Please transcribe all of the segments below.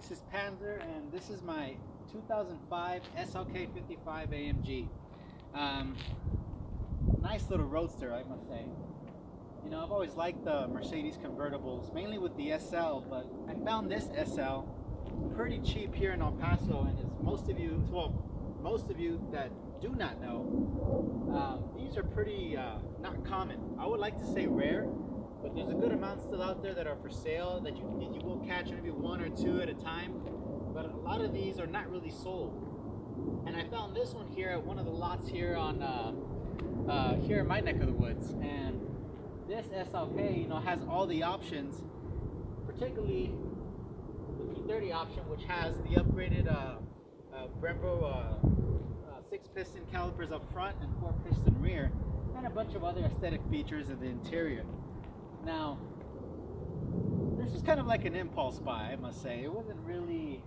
This is Panzer, and this is my 2005 SLK55 AMG. Nice little roadster, I must say. You know, I've always liked the Mercedes convertibles, mainly with the SL, but I found this SL pretty cheap here in El Paso, and as most of you that do not know, these are pretty not common. I would like to say rare, but there's a good amount still out there that are for sale that you will catch maybe one or two at a time, but a lot of these are not really sold. And I found this one here at one of the lots here on here in my neck of the woods, and this SLK, you know, has all the options, particularly the V30 option, which has the upgraded Brembo 6-piston calipers up front and 4-piston rear, and a bunch of other aesthetic features in the interior. Now, this is kind of like an impulse buy, I must say. It wasn't really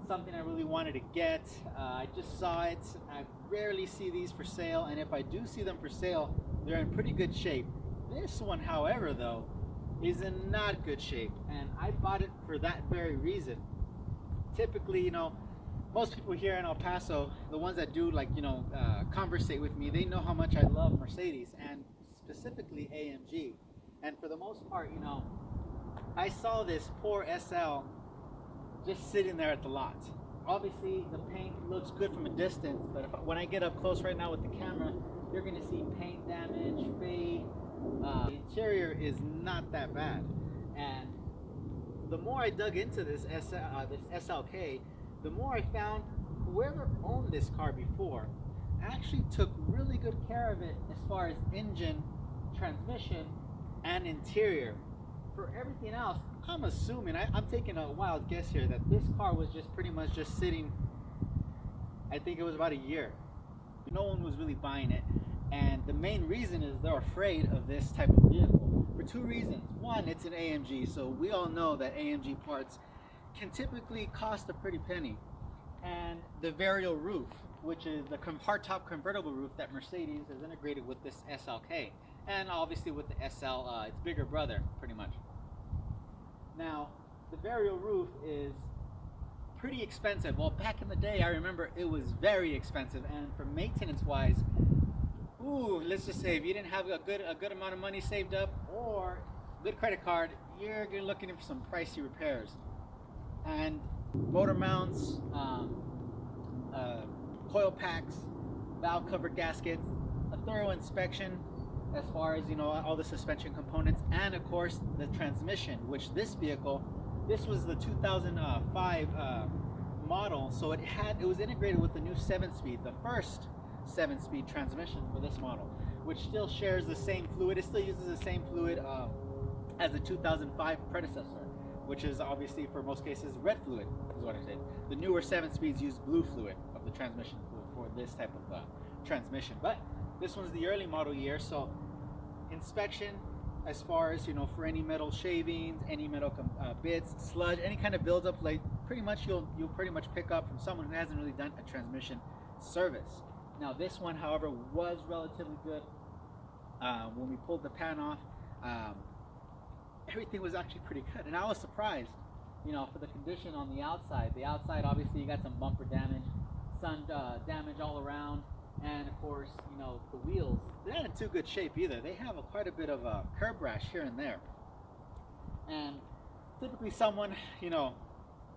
something I really wanted to get. I just saw it. I rarely see these for sale, and if I do see them for sale, they're in pretty good shape. This one, however, though, is in not good shape, and I bought it for that very reason. Typically, you know, most people here in El Paso, the ones that do, like, you know, conversate with me, they know how much I love Mercedes, and specifically AMG. And for the most part, you know, I saw this poor SL just sitting there at the lot. Obviously, the paint looks good from a distance, but when I get up close right now with the camera, you're going to see paint damage, fade. The interior is not that bad. And the more I dug into this SLK, the more I found whoever owned this car before actually took really good care of it as far as engine, transmission, and interior. For everything else, I'm assuming, I'm taking a wild guess here, that this car was just pretty much just sitting, I think it was about a year. No one was really buying it, and the main reason is they're afraid of this type of vehicle for two reasons. One, it's an AMG, so we all know that AMG parts can typically cost a pretty penny, and the varial roof, which is the hardtop convertible roof that Mercedes has integrated with this SLK, and obviously with the SL, its bigger brother, pretty much. Now, the varial roof is pretty expensive. Well, back in the day, I remember it was very expensive, and for maintenance-wise, ooh, let's just say if you didn't have a good amount of money saved up or good credit card, you're looking for some pricey repairs. And motor mounts, coil packs, valve cover gaskets, a thorough inspection as far as, you know, all the suspension components, and of course the transmission, which this vehicle, this was the 2005 model, so it was integrated with the new 7-speed, the first 7-speed transmission for this model, which still shares the same fluid. It still uses the same fluid as the 2005 predecessor, which is obviously for most cases red fluid, is what I said. The newer 7-speeds use blue fluid of the transmission fluid for this type of transmission, but this one's the early model year, so inspection as far as, you know, for any metal shavings, any metal bits, sludge, any kind of buildup, like pretty much you'll pretty much pick up from someone who hasn't really done a transmission service. Now this one, however, was relatively good. When we pulled the pan off, everything was actually pretty good, and I was surprised, you know, for the condition on the outside. The outside, obviously, you got some bumper damage, sun damage all around, and of course, you know, the wheels, they're not in too good shape either. They have quite a bit of curb rash here and there. And typically someone, you know,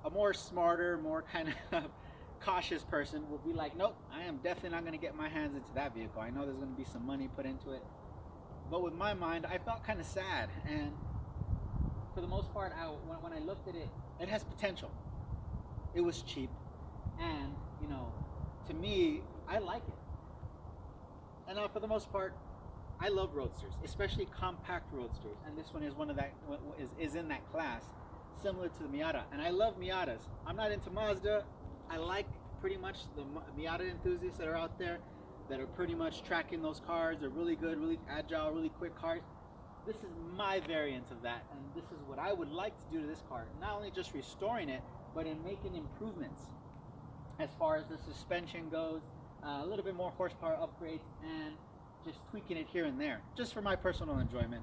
a more smarter, more kind of cautious person will be like, nope, I am definitely not going to get my hands into that vehicle. I know there's going to be some money put into it. But with my mind, I felt kind of sad. And for the most part, when I looked at it, it has potential. It was cheap. And, you know, to me, I like it. And for the most part, I love roadsters, especially compact roadsters. And this one is one of that is in that class, similar to the Miata. And I love Miatas. I'm not into Mazda. I like pretty much the Miata enthusiasts that are out there that are pretty much tracking those cars. They're really good, really agile, really quick cars. This is my variant of that, and this is what I would like to do to this car. Not only just restoring it, but in making improvements as far as the suspension goes, a little bit more horsepower upgrades, and just tweaking it here and there, just for my personal enjoyment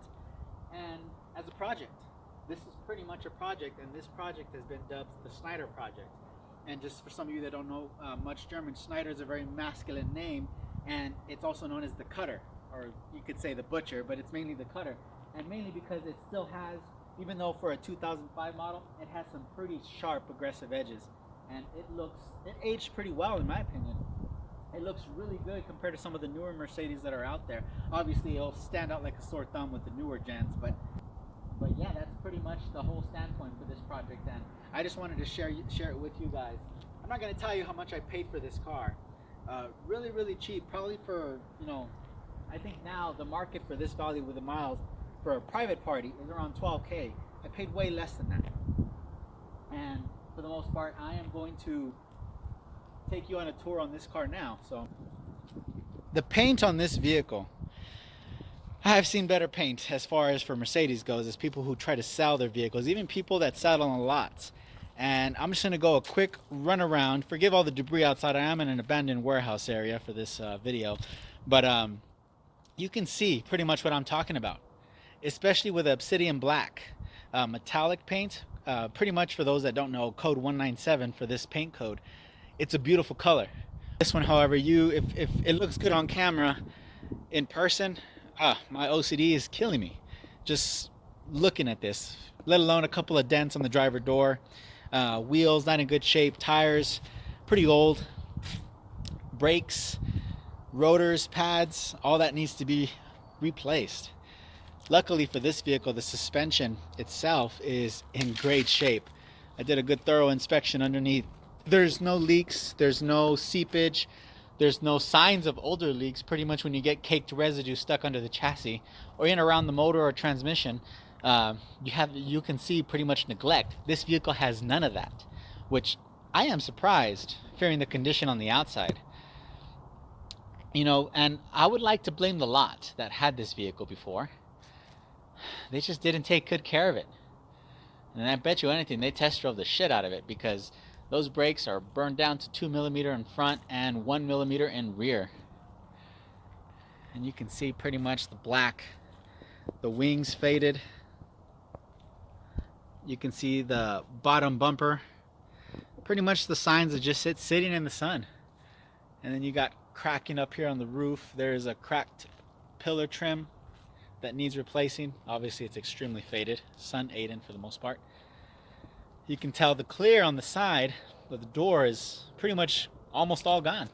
and as a project. this is pretty much a project, and this project has been dubbed the SCHNEIDER Project. And just for some of you that don't know much German, Schneider is a very masculine name, and it's also known as the cutter, or you could say the butcher, but it's mainly the cutter. And mainly because it still has, even though for a 2005 model, it has some pretty sharp, aggressive edges. And it aged pretty well in my opinion. It looks really good compared to some of the newer Mercedes that are out there. Obviously, it'll stand out like a sore thumb with the newer gens, but yeah, that's pretty much the whole standpoint for this project. And I just wanted to share it with you guys. I'm not going to tell you how much I paid for this car. Really, really cheap. Probably for, you know, I think now the market for this value with the miles for a private party is around 12K. I paid way less than that. And for the most part, I am going to take you on a tour on this car now. So the paint on this vehicle, I've seen better paint as far as for Mercedes goes, as people who try to sell their vehicles, even people that sell on the lots. And I'm just going to go a quick run around. Forgive all the debris outside. I am in an abandoned warehouse area for this video, but you can see pretty much what I'm talking about, especially with obsidian black metallic paint. Pretty much, for those that don't know, code 197 for this paint code. It's a beautiful color. This one, however, if it looks good on camera, in person, my OCD is killing me just looking at this, let alone a couple of dents on the driver door. Wheels not in good shape, tires pretty old, brakes, rotors, pads, all that needs to be replaced. Luckily for this vehicle, the suspension itself is in great shape. I did a good thorough inspection underneath. There's no leaks, there's no seepage, there's no signs of older leaks. Pretty much when you get caked residue stuck under the chassis or in around the motor or transmission, you can see pretty much neglect. This vehicle has none of that, which I am surprised, fearing the condition on the outside. You know, and I would like to blame the lot that had this vehicle before. They just didn't take good care of it. And I bet you anything, they test drove the shit out of it, because those brakes are burned down to 2mm in front and 1mm in rear. And you can see pretty much the black, the wings faded. You can see the bottom bumper, pretty much the signs of just sitting in the sun. And then you got cracking up here on the roof. There's a cracked pillar trim that needs replacing. Obviously it's extremely faded, sun aiding for the most part. You can tell the clear on the side of the door is pretty much almost all gone.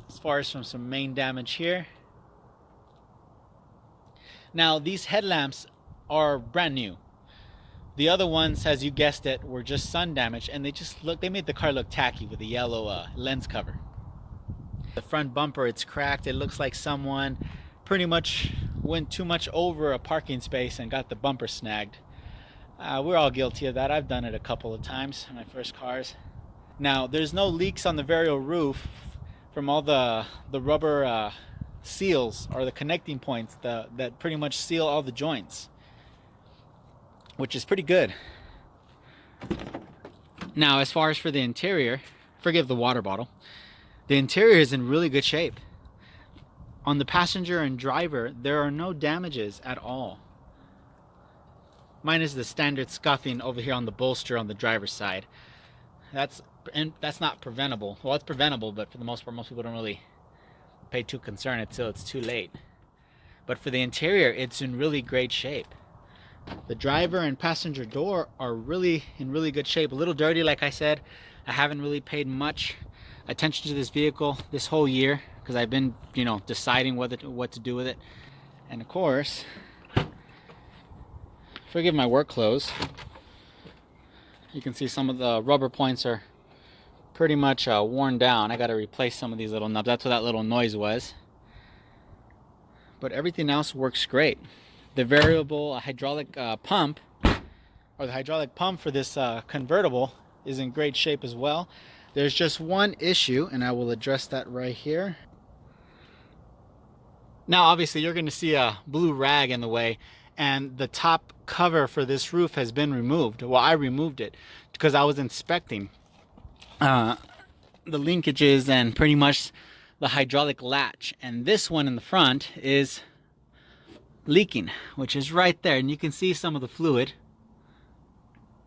As far as from some main damage here. Now these headlamps are brand new. The other ones, as you guessed it, were just sun damage, and they made the car look tacky with the yellow lens cover. The front bumper, it's cracked. It looks like someone pretty much went too much over a parking space and got the bumper snagged. We're all guilty of that. I've done it a couple of times in my first cars. Now, there's no leaks on the varial roof from all the rubber seals, or the connecting points that pretty much seal all the joints, which is pretty good. Now, as far as for the interior, forgive the water bottle, the interior is in really good shape. On the passenger and driver, there are no damages at all. Minus the standard scuffing over here on the bolster on the driver's side. That's not preventable. Well, it's preventable, but for the most part, most people don't really pay too concern until it's too late. But for the interior, it's in really great shape. The driver and passenger door are really in really good shape. A little dirty, like I said. I haven't really paid much attention to this vehicle this whole year, because I've been, you know, deciding what to do with it. And of course, forgive my work clothes. You can see some of the rubber points are pretty much worn down. I got to replace some of these little nubs. That's what that little noise was. But everything else works great. The variable hydraulic pump, or the hydraulic pump for this convertible, is in great shape as well. There's just one issue, and I will address that right here. Now, obviously, you're going to see a blue rag in the way, and the top cover for this roof has been removed. Well, I removed it because I was inspecting the linkages and pretty much the hydraulic latch. And this one in the front is leaking, which is right there, and you can see some of the fluid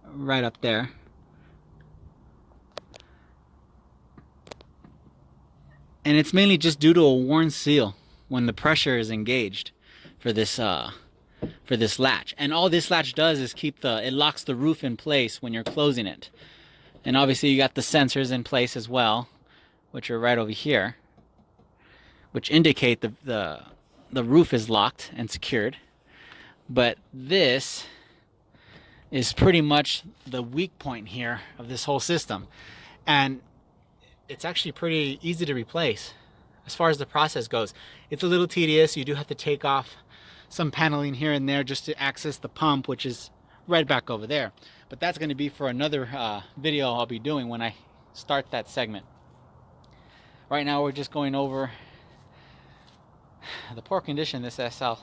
right up there. And it's mainly just due to a worn seal when the pressure is engaged for this latch. And all this latch does is it locks the roof in place when you're closing it. And obviously you got the sensors in place as well, which are right over here, which indicate the roof is locked and secured. But this is pretty much the weak point here of this whole system. And it's actually pretty easy to replace as far as the process goes. It's a little tedious. You do have to take off some paneling here and there just to access the pump, which is right back over there. But that's going to be for another video I'll be doing when I start that segment. Right now we're just going over the poor condition this SLK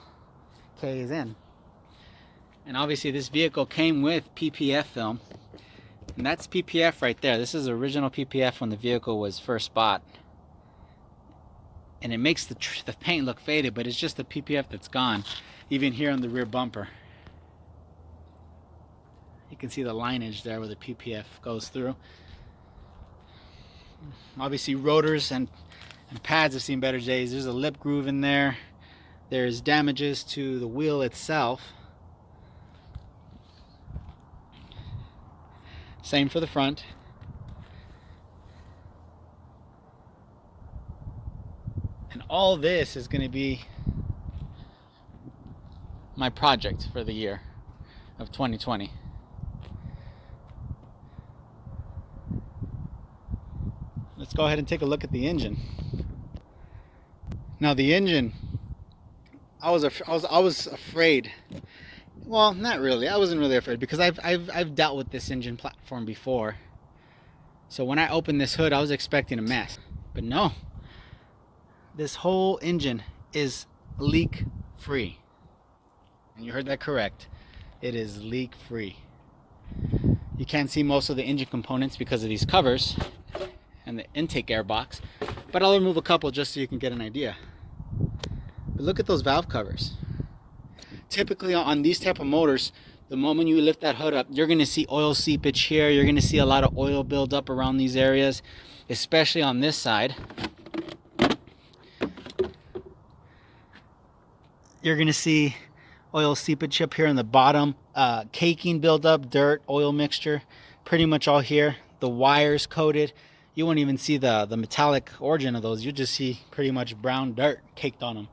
is in. And obviously this vehicle came with PPF film. And that's PPF right there. This is original PPF when the vehicle was first bought. And it makes the paint look faded, but it's just the PPF that's gone. Even here on the rear bumper. You can see the lineage there where the PPF goes through. Obviously rotors and pads have seen better days. There's a lip groove in there. There's damages to the wheel itself. Same for the front. And all this is going to be my project for the year of 2020. Let's go ahead and take a look at the engine. Now the engine, I was afraid. Well, not really. I wasn't really afraid because I've dealt with this engine platform before. So when I opened this hood, I was expecting a mess. But no. This whole engine is leak free. And you heard that correct. It is leak free. You can't see most of the engine components because of these covers and the intake air box. But I'll remove a couple just so you can get an idea. But look at those valve covers. Typically on these type of motors, the moment you lift that hood up, you're going to see oil seepage here. You're going to see a lot of oil build up around these areas, especially on this side. You're going to see oil seepage up here in the bottom, caking build up, dirt, oil mixture, pretty much all here. The wires coated. You won't even see the metallic origin of those. You just see pretty much brown dirt caked on them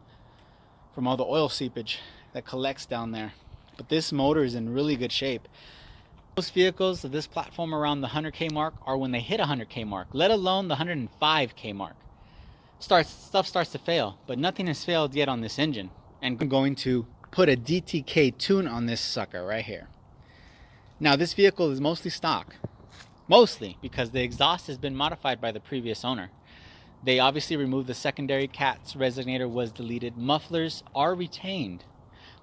from all the oil seepage that collects down there. But this motor is in really good shape. Most vehicles of this platform around the 100K mark are when they hit 100K mark, let alone the 105K mark. Stuff starts to fail, but nothing has failed yet on this engine. And I'm going to put a DTK tune on this sucker right here. Now this vehicle is mostly stock. Mostly because the exhaust has been modified by the previous owner. They obviously removed the secondary cat's resonator was deleted. Mufflers are retained.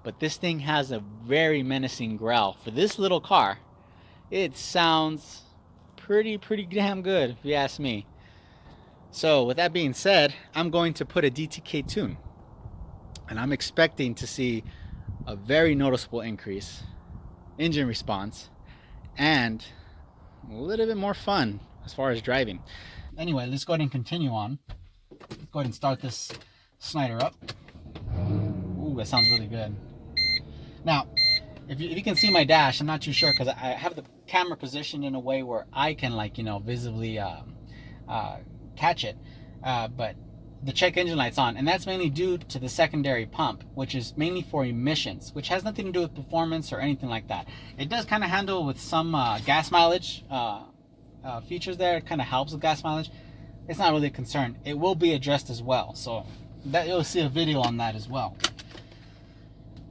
But this thing has a very menacing growl. For this little car, it sounds pretty damn good if you ask me. So with that being said, I'm going to put a DTK tune. And I'm expecting to see a very noticeable increase, engine response, and a little bit more fun as far as driving. Anyway, let's go ahead and continue on. Let's go ahead and start this SCHNEIDER up. Ooh, that sounds really good. Now, if you can see my dash, I'm not too sure because I have the camera positioned in a way where I can, like, you know, visibly catch it. But the check engine light's on, and that's mainly due to the secondary pump, which is mainly for emissions, which has nothing to do with performance or anything like that. It does kind of handle with some gas mileage features there. It kind of helps with gas mileage. It's not really a concern. It will be addressed as well, so that you'll see a video on that as well.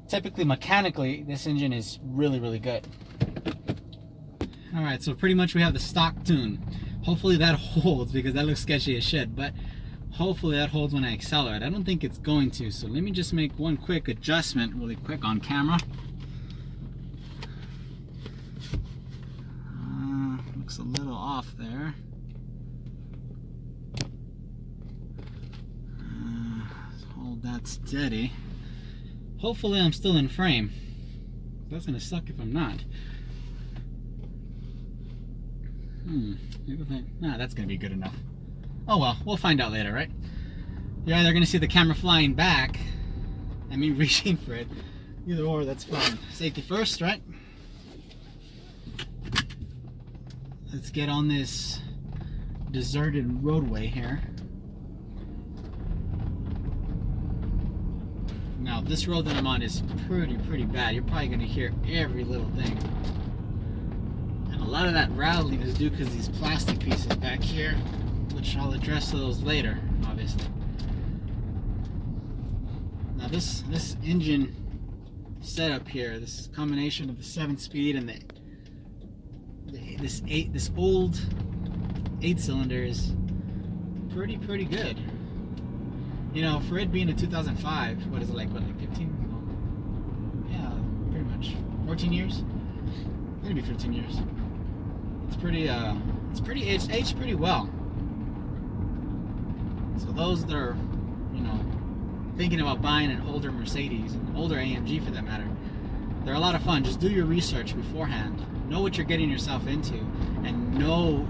Typically, mechanically, this engine is really good. Alright, so pretty much we have the stock tune. Hopefully that holds, because that looks sketchy as shit, but hopefully that holds when I accelerate. I don't think it's going to, so let me just make one quick adjustment really quick on camera. Looks a little off there. Hold that steady. Hopefully I'm still in frame. That's gonna suck if I'm not. Nah, that's gonna be good enough. Oh well, we'll find out later, right? You're either gonna see the camera flying back and me reaching for it. Either or, that's fine. Safety first, right? Let's get on this deserted roadway here. Now, this road that I'm on is pretty bad. You're probably gonna hear every little thing. And a lot of that rattling is due because these plastic pieces back here, which I'll address those later, obviously. Now this engine setup here, this combination of the 7-speed and this old 8-cylinder is pretty good. You know, for it being a 2005, what is it like? What, like 15? Yeah, pretty much 14 years. Maybe 15 years. It's aged pretty well. So those that are, you know, thinking about buying an older Mercedes, an older AMG for that matter, they're a lot of fun. Just do your research beforehand. Know what you're getting yourself into, and know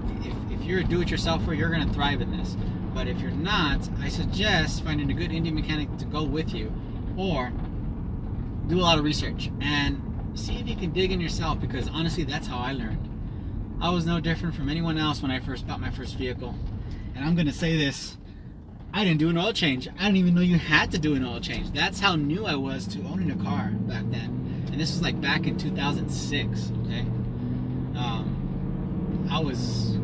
if you're a do-it-yourselfer, you're going to thrive in this. But if you're not, I suggest finding a good Indian mechanic to go with you, or do a lot of research and see if you can dig in yourself, because honestly, that's how I learned. I was no different from anyone else when I first bought my first vehicle. And I'm going to say this, I didn't do an oil change. I didn't even know you had to do an oil change. That's how new I was to owning a car back then. And this was like back in 2006, okay? I was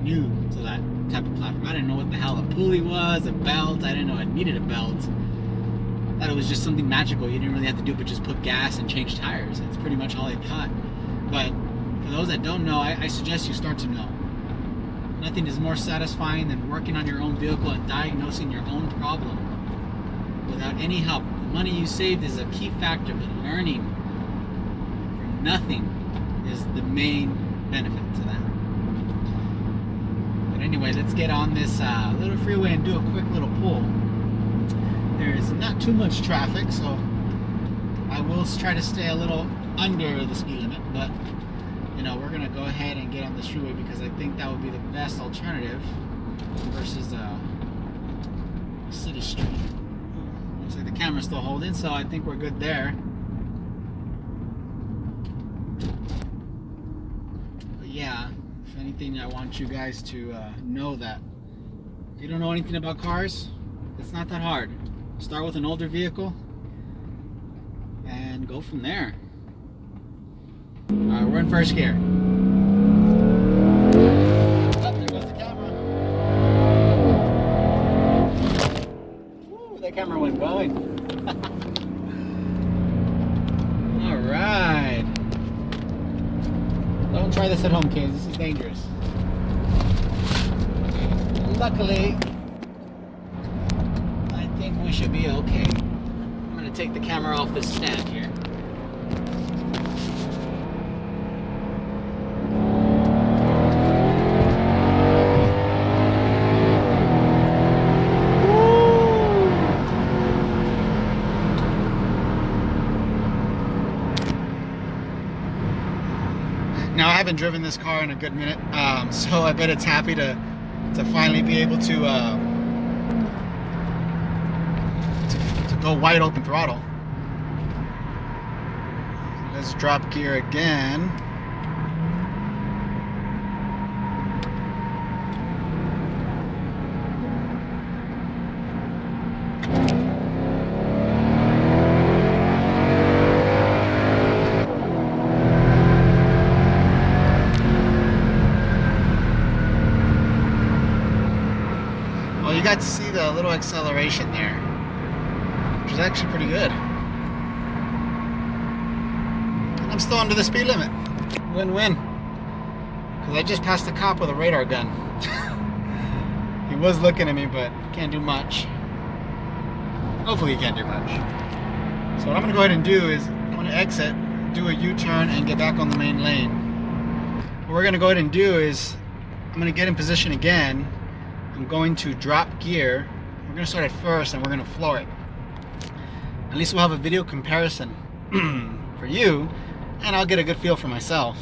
new to that type of platform. I didn't know what the hell a pulley was, a belt. I didn't know I needed a belt. I thought it was just something magical. You didn't really have to do but just put gas and change tires. That's pretty much all I thought. But for those that don't know, I suggest you start to know. Nothing is more satisfying than working on your own vehicle and diagnosing your own problem without any help. The money you saved is a key factor, but learning from nothing is the main benefit to that. But anyway, let's get on this little freeway and do a quick little pull. There's not too much traffic, so I will try to stay a little under the speed limit, but you know, we're gonna go ahead and get on this freeway because I think that would be the best alternative versus city street. Looks like the camera's still holding, so I think we're good there. But yeah, if anything, I want you guys to know that if you don't know anything about cars, it's not that hard. Start with an older vehicle and go from there. Alright, we're in first gear. Oh, there goes the camera. Woo, that camera went going. Alright. Don't try this at home, kids. This is dangerous. Luckily, I think we should be okay. I'm going to take the camera off this stand here. Now I haven't driven this car in a good minute, so I bet it's happy to finally be able to go wide open throttle. Let's drop gear again. You got to see the little acceleration there, which is actually pretty good. And I'm still under the speed limit. Win-win. Because I just passed a cop with a radar gun. He was looking at me, but can't do much. Hopefully he can't do much. So what I'm going to go ahead and do is I'm going to exit, do a U-turn, and get back on the main lane. What we're going to go ahead and do is I'm going to get in position again. I'm going to drop gear. We're going to start at first and we're going to floor it. At least we'll have a video comparison for you, and I'll get a good feel for myself.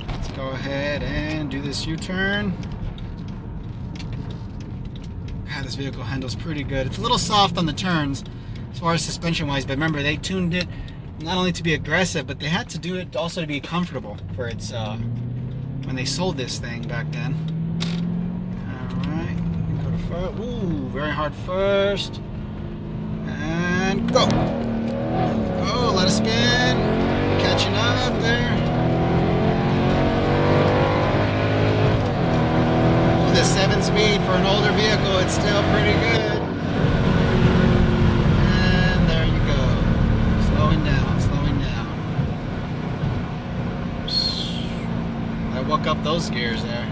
Let's go ahead and do this U-turn. God, this vehicle handles pretty good. It's a little soft on the turns as far as suspension wise, but remember, they tuned it not only to be aggressive, but they had to do it also to be comfortable for its when they sold this thing back then. Alright, go to first. Ooh, very hard first. And go. Oh, let it spin. Catching up there. Ooh, the 7-speed for an older vehicle, it's still pretty good. And there you go. Slowing down, slowing down. I woke up those gears there.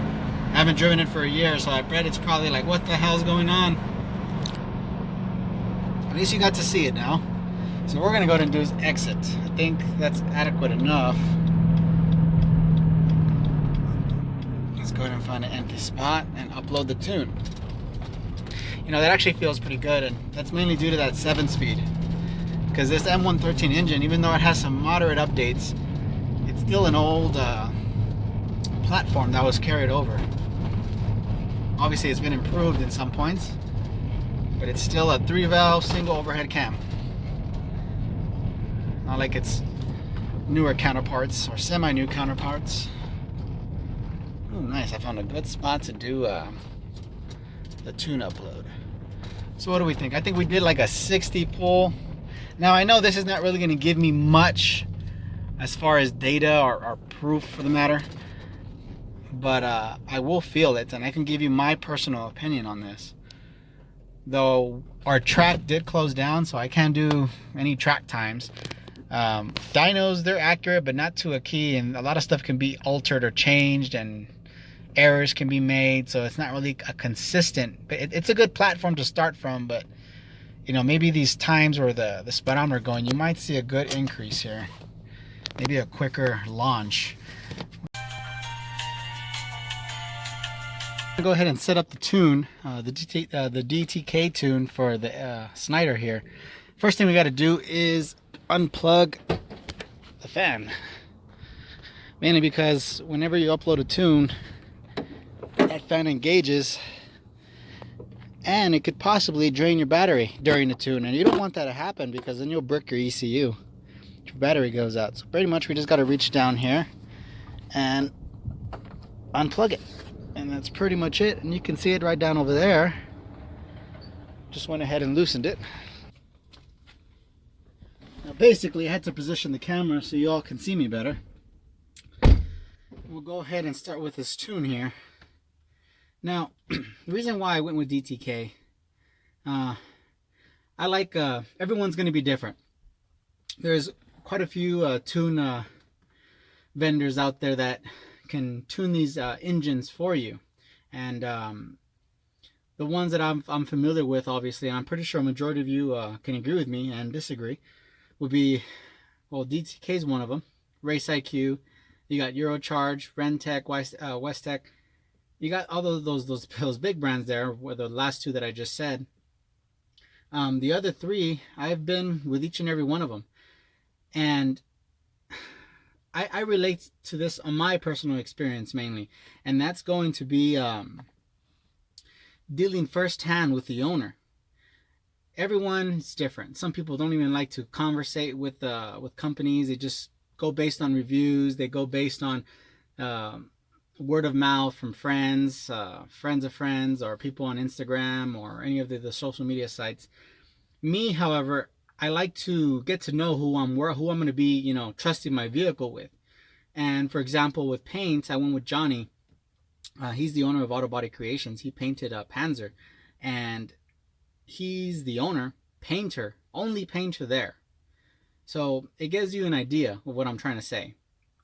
I haven't driven it for a year, so I bet it's probably like, what the hell's going on? At least you got to see it now. So what we're going to go ahead and do is exit. I think that's adequate enough. Let's go ahead and find an empty spot and upload the tune. You know, that actually feels pretty good, and that's mainly due to that 7-speed. Because this M113 engine, even though it has some moderate updates, it's still an old platform that was carried over. Obviously, it's been improved in some points, but it's still a 3-valve single overhead cam. Not like its newer counterparts or semi-new counterparts. Oh, nice! I found a good spot to do the tune upload. So what do we think? I think we did like a 60 pull. Now I know this is not really going to give me much as far as data or proof for the matter, but I will feel it, and I can give you my personal opinion on this. Though our track did close down, so I can't do any track times. Dynos, they're accurate, but not to a key, and a lot of stuff can be altered or changed, and errors can be made, so it's not really a consistent, but it's a good platform to start from. But you know, maybe these times where the speedometer going, you might see a good increase here, maybe a quicker launch. Go ahead and set up the tune, the DTK tune for the SCHNEIDER here. First thing we got to do is unplug the fan, mainly because whenever you upload a tune, that fan engages and it could possibly drain your battery during the tune, and you don't want that to happen, because then you'll brick your ECU if your battery goes out. So pretty much we just got to reach down here and unplug it, and that's pretty much it. And you can see it right down over there. Just went ahead and loosened it. Now basically I had to position the camera so you all can see me better. We'll go ahead and start with this tune here. Now the reason why I went with DTK, I like everyone's going to be different. There's quite a few tune vendors out there that can tune these engines for you, and the ones that I'm familiar with, obviously, and I'm pretty sure a majority of you can agree with me and disagree, would be, well, DTK is one of them. Race IQ, you got Eurocharge, Rentec, Westec. You got all those big brands there, were the last two that I just said. The other three, I've been with each and every one of them, and I relate to this on my personal experience mainly, and that's going to be dealing firsthand with the owner. Everyone's different. Some people don't even like to conversate with companies. They just go based on reviews. They go based on word of mouth from friends, friends of friends, or people on Instagram or any of the social media sites. Me, however, I like to get to know who I'm going to be, you know, trusting my vehicle with. And for example, with paint, I went with Johnny. He's the owner of Auto Body Creations. He painted Panzer, and he's the owner, painter, only painter there. So it gives you an idea of what I'm trying to say.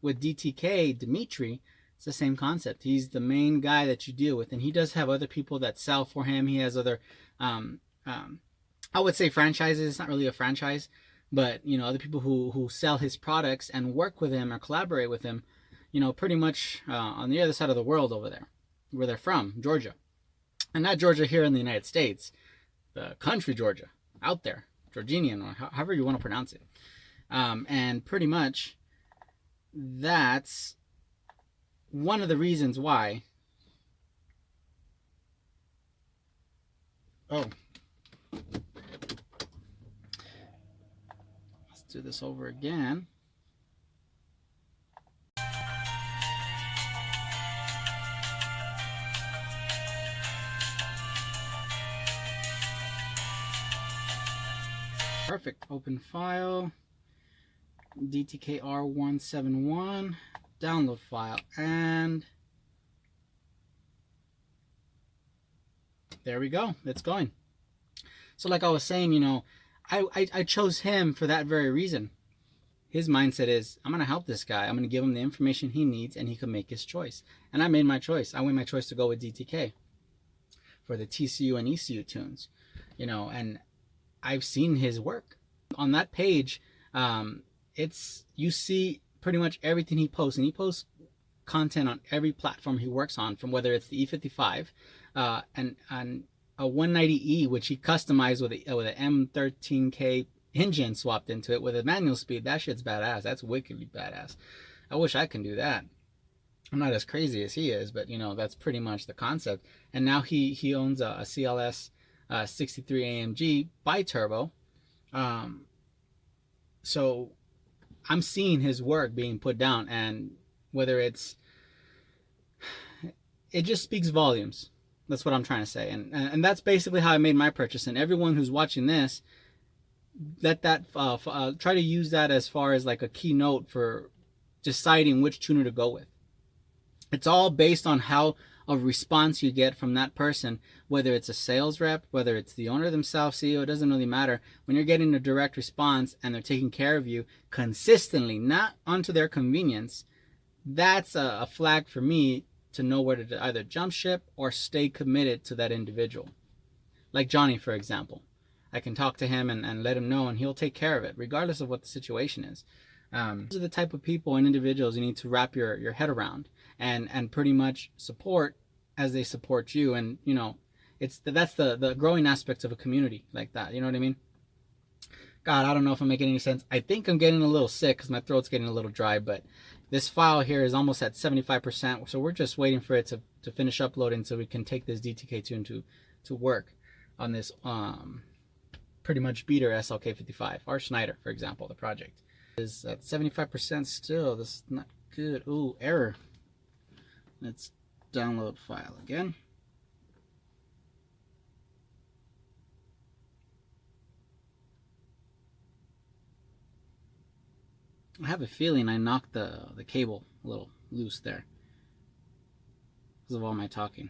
With DTK, Dimitri, it's the same concept. He's the main guy that you deal with, and he does have other people that sell for him. He has other, I would say franchises. It's not really a franchise, but you know, other people who sell his products and work with him or collaborate with him, you know, pretty much on the other side of the world over there, where they're from, Georgia. And not Georgia here in the United States, the country Georgia. out there, Georginian, or however you want to pronounce it. And pretty much that's one of the reasons why. Oh, let's do this over again. Perfect. Open file, DTKR171, download file, and there we go. It's going. So like I was saying, you know, I chose him for that very reason. His mindset is, I'm going to help this guy. I'm going to give him the information he needs, and he can make his choice. And I made my choice. I made my choice to go with DTK for the TCU and ECU tunes, you know, and I've seen his work on that page. You see pretty much everything he posts, and he posts content on every platform he works on, from whether it's the E55 and a 190E, which he customized with an M13K engine swapped into it with a manual speed. That shit's badass. That's wickedly badass. I wish I can do that. I'm not as crazy as he is, but you know, that's pretty much the concept. And now he owns a CLS 63 AMG bi-turbo. So I'm seeing his work being put down, and whether it just speaks volumes. That's what I'm trying to say. And that's basically how I made my purchase. And everyone who's watching this, let that try to use that as far as like a keynote for deciding which tuner to go with. It's all based on how a response you get from that person, whether it's a sales rep, whether it's the owner themselves, CEO, it doesn't really matter. When you're getting a direct response and they're taking care of you consistently, not onto their convenience, that's a flag for me to know where to either jump ship or stay committed to that individual. Like Johnny, for example. I can talk to him and let him know, and he'll take care of it, regardless of what the situation is. Those are the type of people and individuals you need to wrap your head around and pretty much support as they support you. And you know, that's the growing aspects of a community like that. You know what I mean? God, I don't know if I'm making any sense. I think I'm getting a little sick because my throat's getting a little dry, but this file here is almost at 75%, so we're just waiting for it to finish uploading so we can take this DTK tune to work on this pretty much beater SLK55, or Schneider, for example, the project. Is at 75% still. This is not good. Ooh, error. Let's download file again. I have a feeling I knocked the cable a little loose there because of all my talking.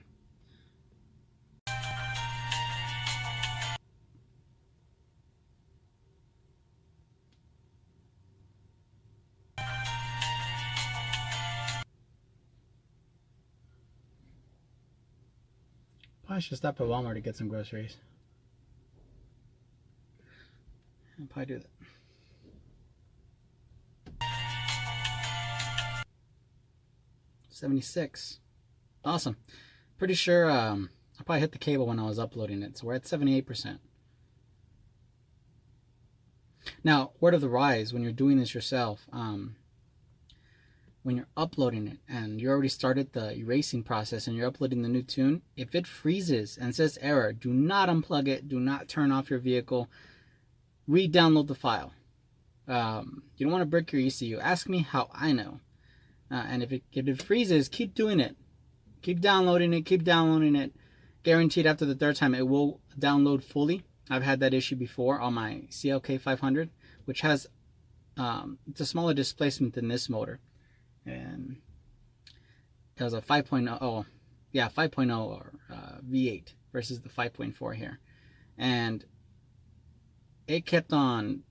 Probably should stop at Walmart to get some groceries. I'll probably do that. 76. Awesome. Pretty sure I probably hit the cable when I was uploading it, so we're at 78%. Now, word of the wise, when you're doing this yourself, when you're uploading it and you already started the erasing process and you're uploading the new tune, if it freezes and says error, do not unplug it, do not turn off your vehicle, re-download the file. You don't want to break your ECU. Ask me how I know. And if it freezes, keep doing it. Keep downloading it, keep downloading it. Guaranteed after the third time it will download fully. I've had that issue before on my SLK500, which has it's a smaller displacement than this motor. And it was a 5.0, yeah, 5.0 or V8 versus the 5.4 here. And it kept on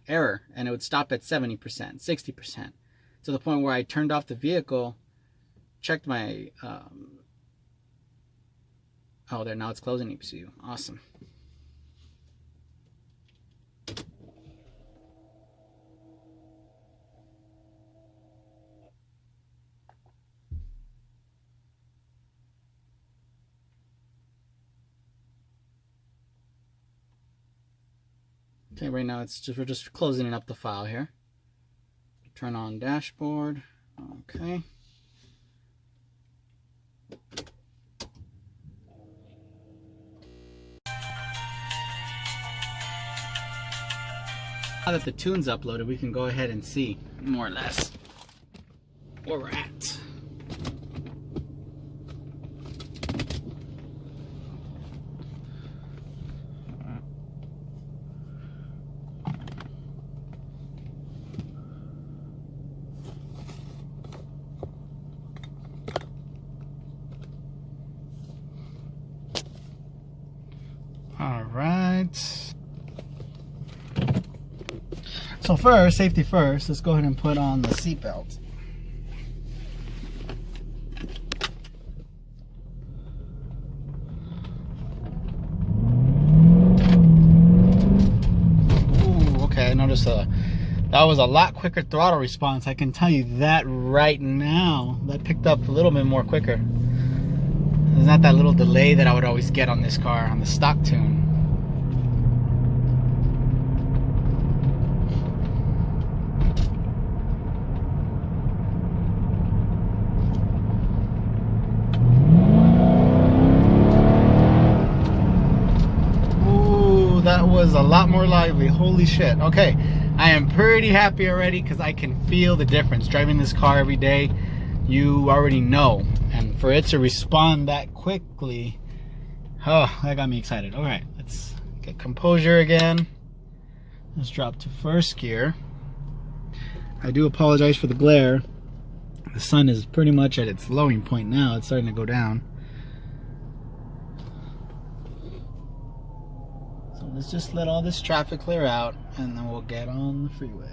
error, and it would stop at 70%, 60%, to the point where I turned off the vehicle, checked my, oh, there, now it's closing ECU. Awesome. Okay, right now we're just closing up the file here. Turn on dashboard. Okay. Now that the tune's uploaded, we can go ahead and see more or less where we're at. All right. So first, safety first, let's go ahead and put on the seatbelt. Ooh, okay, I noticed that was a lot quicker throttle response. I can tell you that right now. That picked up a little bit more quicker. There's not that little delay that I would always get on this car, on the stock tune. Ooh, that was a lot more lively. Holy shit. Okay, I am pretty happy already because I can feel the difference. Driving this car every day, you already know. And for it to respond that quickly, oh, that got me excited. All right, let's get composure again. Let's drop to first gear. I do apologize for the glare. The sun is pretty much at its lowing point now. It's starting to go down. So let's just let all this traffic clear out and then we'll get on the freeway.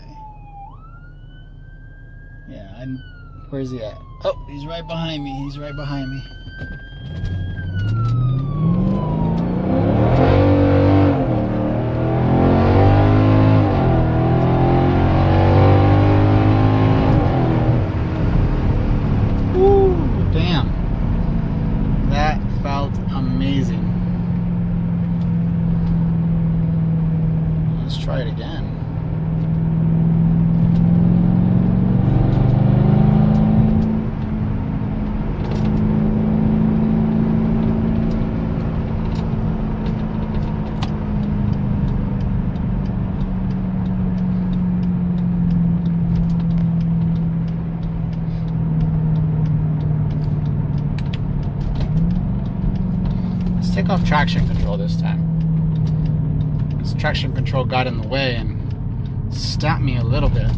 Yeah, where is he at? Oh, he's right behind me. He's right behind me. Ooh, damn. That felt amazing. Let's try it again. Take off traction control this time. This traction control got in the way and stopped me a little bit.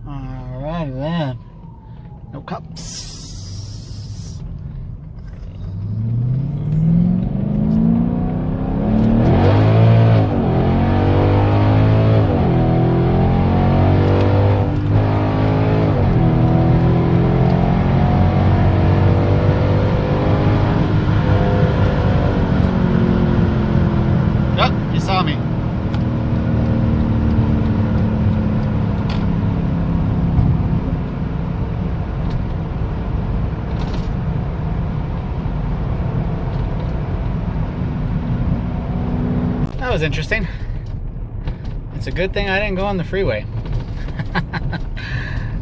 Alright then. No cups. Saw me. That was interesting. It's a good thing I didn't go on the freeway. I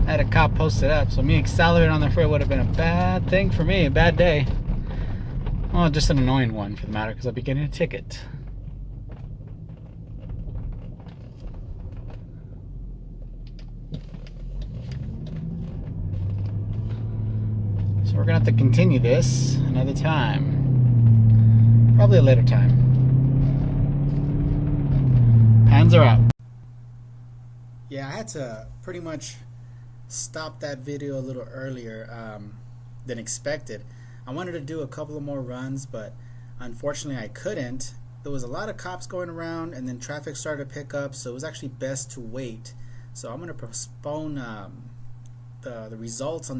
had a cop posted up, so me accelerating on the freeway would have been a bad thing for me, a bad day. Well, just an annoying one for the matter, because I'd be getting a ticket. We're gonna have to continue this another time. Probably a later time. Panzer out. Yeah, I had to pretty much stop that video a little earlier than expected. I wanted to do a couple of more runs, but unfortunately I couldn't. There was a lot of cops going around and then traffic started to pick up, so it was actually best to wait. So I'm gonna postpone the results on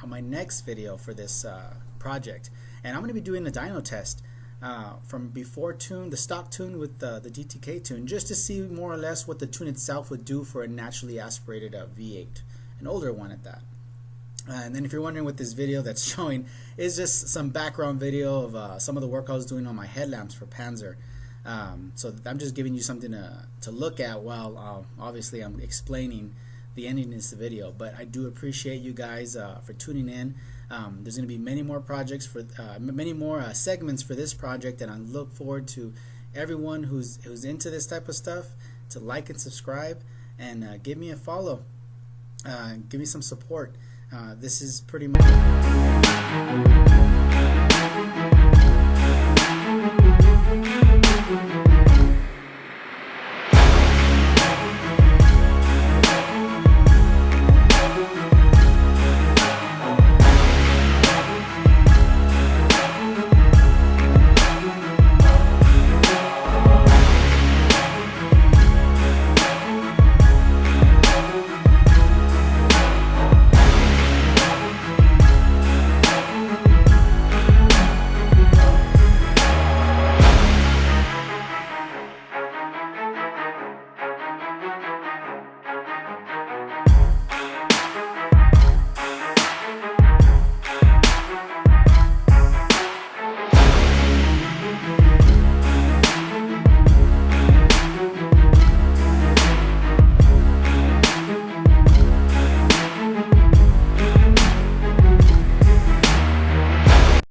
my next video for this project, and I'm going to be doing the dyno test. from before tune, the stock tune with the DTK tune, just to see more or less what the tune itself would do for a naturally aspirated V8, an older one at that. And then if you're wondering what this video that's showing is, just some background video of some of the work I was doing on my headlamps for Panzer. So I'm just giving you something to look at while obviously I'm explaining the ending of this video. But I do appreciate you guys for tuning in. There's going to be many more projects for many more segments for this project, and I look forward to everyone who's into this type of stuff to like and subscribe and give me a follow. Give me some support. This is pretty much